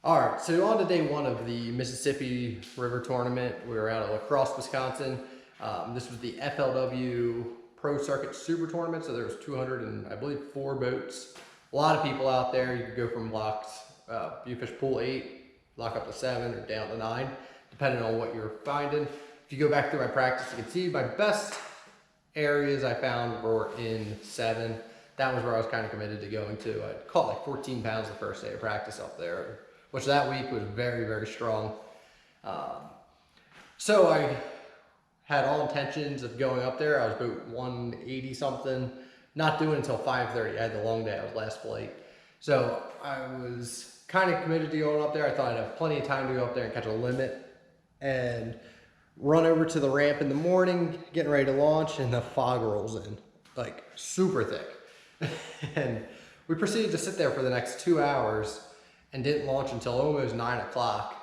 All right, so on to day one of the Mississippi River Tournament. We were out at Crosse, Wisconsin. This was the FLW Pro Circuit Super Tournament, so there was 200 and I believe 4 boats. A lot of people out there. You could go from locks, you fish pool 8, lock up to 7 or down to 9, depending on what you're finding. If you go back through my practice, you can see my best areas I found were in 7. That was where I was kind of committed to going to. I caught like 14 pounds the first day of practice up there, which that week was very, very strong. So I had all intentions of going up there. I was about 180 something, not doing it until 5:30. I had the long day, I was last flight. So I was kind of committed to going up there. I thought I'd have plenty of time to go up there and catch a limit and run over to the ramp in the morning, getting ready to launch, and the fog rolls in, like super thick. And we proceeded to sit there for the next 2 hours and didn't launch until almost 9 o'clock,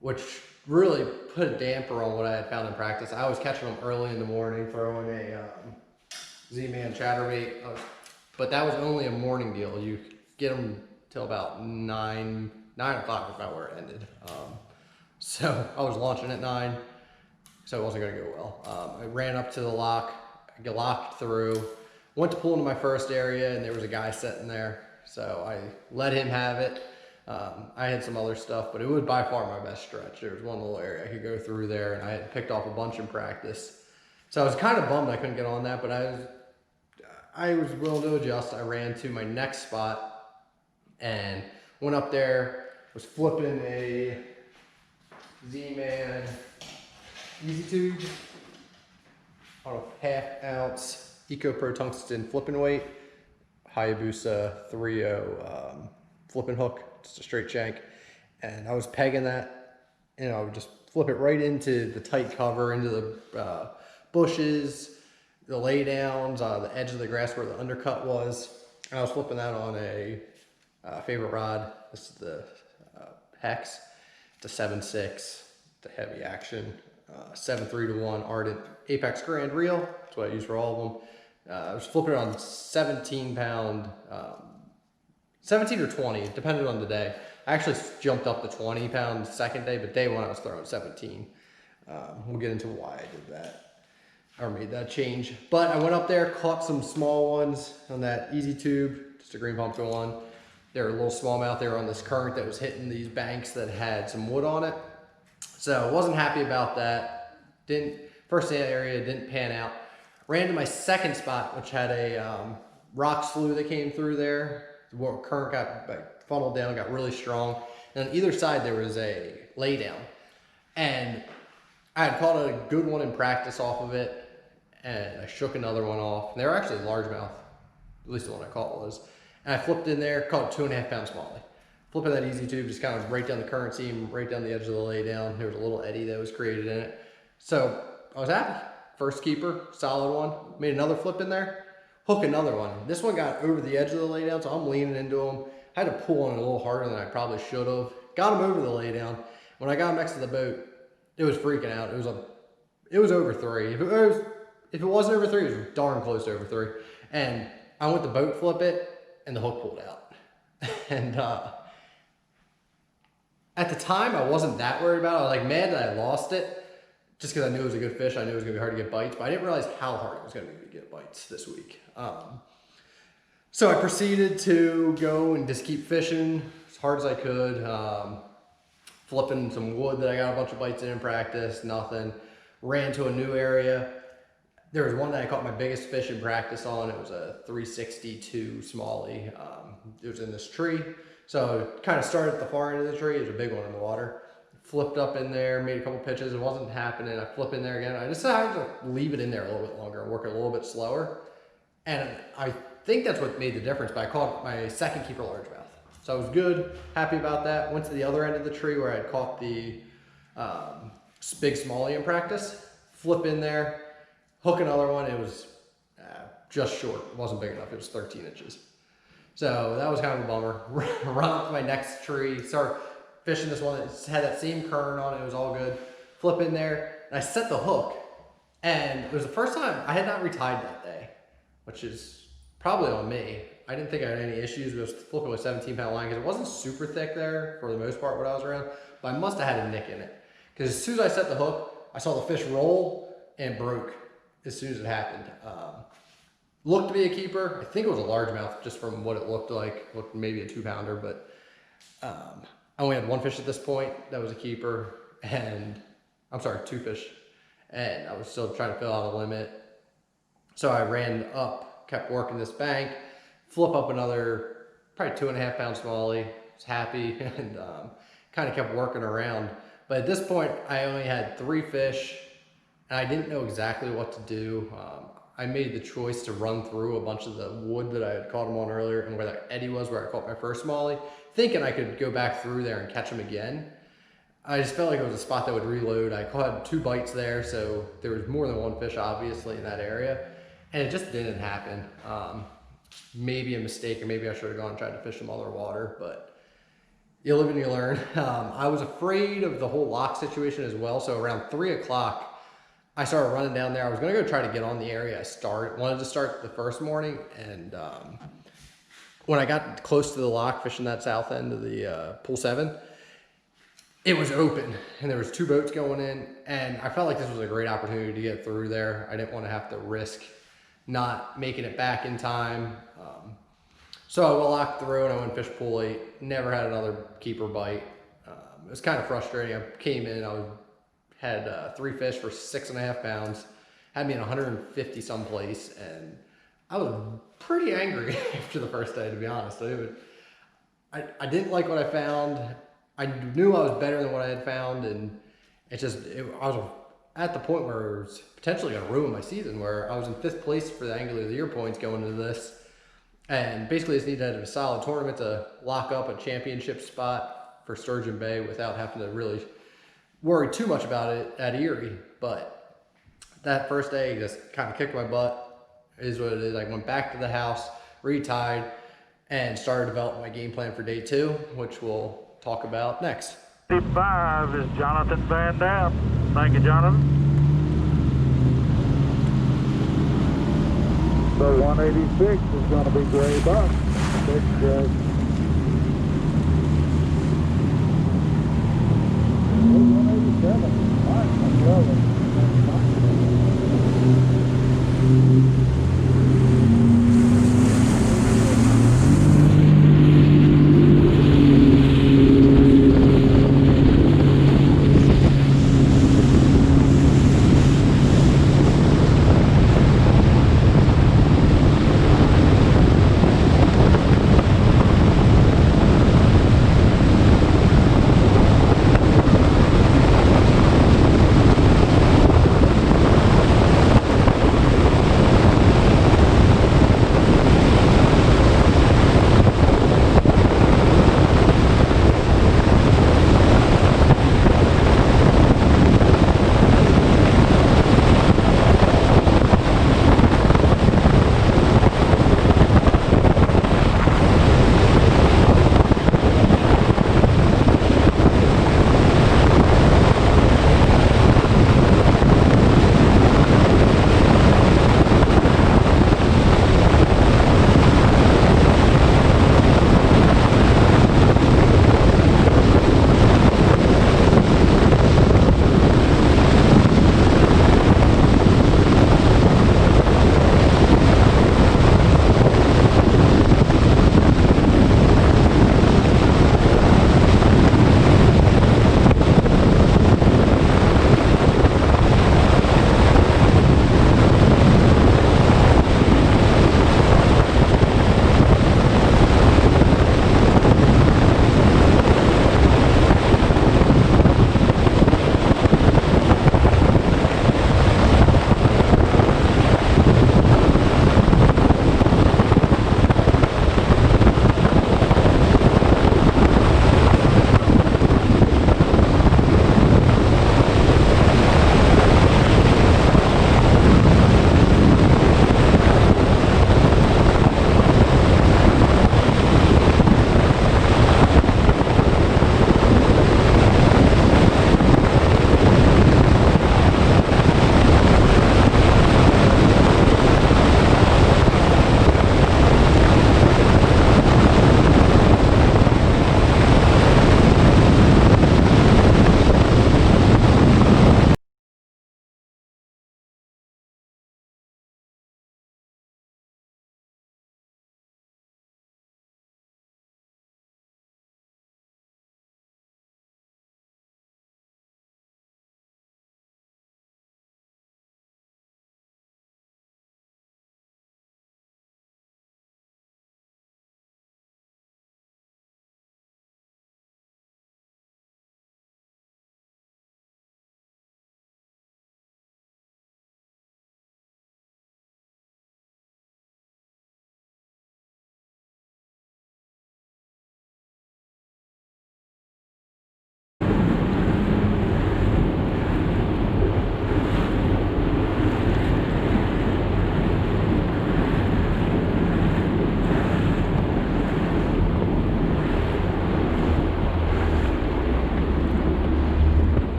which really put a damper on what I had found in practice. I was catching them early in the morning, throwing a Z-Man chatterbait, but that was only a morning deal. You get them till about 9 o'clock is about where it ended. So I was launching at 9, so it wasn't gonna go well. I ran up to the lock, I got locked through, went to pull into my first area, and there was a guy sitting there, so I let him have it. I had some other stuff, but it was by far my best stretch. There was one little area I could go through there, and I had picked off a bunch in practice. So I was kind of bummed I couldn't get on that, but I was willing to adjust. I ran to my next spot and went up there, was flipping a Z-Man Easy Tube on a 1/2 ounce Eco Pro Tungsten flipping weight, Hayabusa 3.0 flipping hook, just a straight shank. And I was pegging that, and I would just flip it right into the tight cover, into the bushes, the lay downs, the edge of the grass where the undercut was. And I was flipping that on a favorite rod. This is the Hex. It's a 7.6, the heavy action, 7.3-1 Ardent Apex Grand Reel. That's what I use for all of them. I was flipping it on 17 pound, 17 or 20, depending on the day. I actually jumped up to 20 pounds the second day, but day one I was throwing 17. We'll get into why I did that, or made that change. But I went up there, caught some small ones on that Easy Tube, just a green pumpkin one. They were a little smallmouth. They were on this current that was hitting these banks that had some wood on it. So I wasn't happy about that. First area didn't pan out. Ran to my second spot, which had a rock slew that came through there. The current got funneled down, got really strong. And on either side there was a lay down. And I had caught a good one in practice off of it, and I shook another one off. And they were actually largemouth, at least the one I caught was. And I flipped in there, caught a 2.5 pound smallie. Flipping that Easy Tube just kind of right down the current seam, right down the edge of the lay down. There was a little eddy that was created in it. So I was happy. First keeper, solid one. Made another flip in there, hook another one. This one got over the edge of the lay down, so I'm leaning into him. I had to pull on it a little harder than I probably should have. Got him over the lay down. When I got him next to the boat, it was freaking out. It was over 3. If it wasn't over 3, it was darn close to over 3. And I went to boat flip it, and the hook pulled out. And at the time, I wasn't that worried about it. I was like mad that I lost it, just because I knew it was a good fish. I knew it was going to be hard to get bites, but I didn't realize how hard it was going to be to get bites this week. So I proceeded to go and just keep fishing as hard as I could, flipping some wood that I got a bunch of bites in practice, nothing. Ran to a new area. There was one that I caught my biggest fish in practice on. It was a 362 smallie. It was in this tree. So kind of started at the far end of the tree. It was a big one in the water. Flipped up in there, made a couple pitches. It wasn't happening. I flip in there again. I decided to leave it in there a little bit longer and work it a little bit slower. And I think that's what made the difference, but I caught my second keeper largemouth. So I was good, happy about that. Went to the other end of the tree where I had caught the big smallie in practice. Flip in there, hook another one. It was just short. It wasn't big enough. It was 13 inches. So that was kind of a bummer. Run up to my next tree, start fishing this one that had that same current on it. It was all good. Flip in there, and I set the hook. And it was the first time I had not retied that day, which is probably on me. I didn't think I had any issues with flipping with 17-pound line because it wasn't super thick there for the most part when I was around, but I must have had a nick in it. Because as soon as I set the hook, I saw the fish roll and broke as soon as it happened. Looked to be a keeper. I think it was a largemouth just from what it looked like. Looked maybe a 2-pounder, but I only had one fish at this point that was a keeper, and I'm sorry, 2 fish, and I was still trying to fill out a limit. So I ran up, kept working this bank, flip up another probably 2.5-pound smallie. Was happy and kind of kept working around. But at this point, I only had 3 fish, and I didn't know exactly what to do. I made the choice to run through a bunch of the wood that I had caught them on earlier and where that eddy was where I caught my first smallie, thinking I could go back through there and catch them again. I just felt like it was a spot that would reload. I caught 2 bites there, so there was more than 1 fish obviously in that area, and it just didn't happen. Maybe a mistake, or maybe I should have gone and tried to fish some other water, but you live and you learn. I was afraid of the whole lock situation as well, so around 3 o'clock, I started running down there. I was gonna go try to get on the area I wanted to start the first morning, and when I got close to the lock, fishing that south end of the pool 7, it was open, and there was 2 boats going in, and I felt like this was a great opportunity to get through there. I didn't want to have to risk not making it back in time. So I walked through and I went fish pool 8, never had another keeper bite. It was kind of frustrating. I came in, had 3 fish for 6.5 pounds, had me in 150 someplace, and I was pretty angry after the first day, to be honest. I didn't like what I found. I knew I was better than what I had found, and I was at the point where it was potentially going to ruin my season, where I was in 5th place for the Angler of the Year points going into this, and basically just needed a solid tournament to lock up a championship spot for Sturgeon Bay without having to really worry too much about it at Erie. But that first day just kind of kicked my butt. It is what it is. I went back to the house, retied, and started developing my game plan for day 2, which we'll talk about next. 55 is Jonathan Van Dam. Thank you, Jonathan. So 186 is going to be Grae Buck. Big Grae. 187. All right, that's lovely.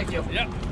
Thank you. Yep.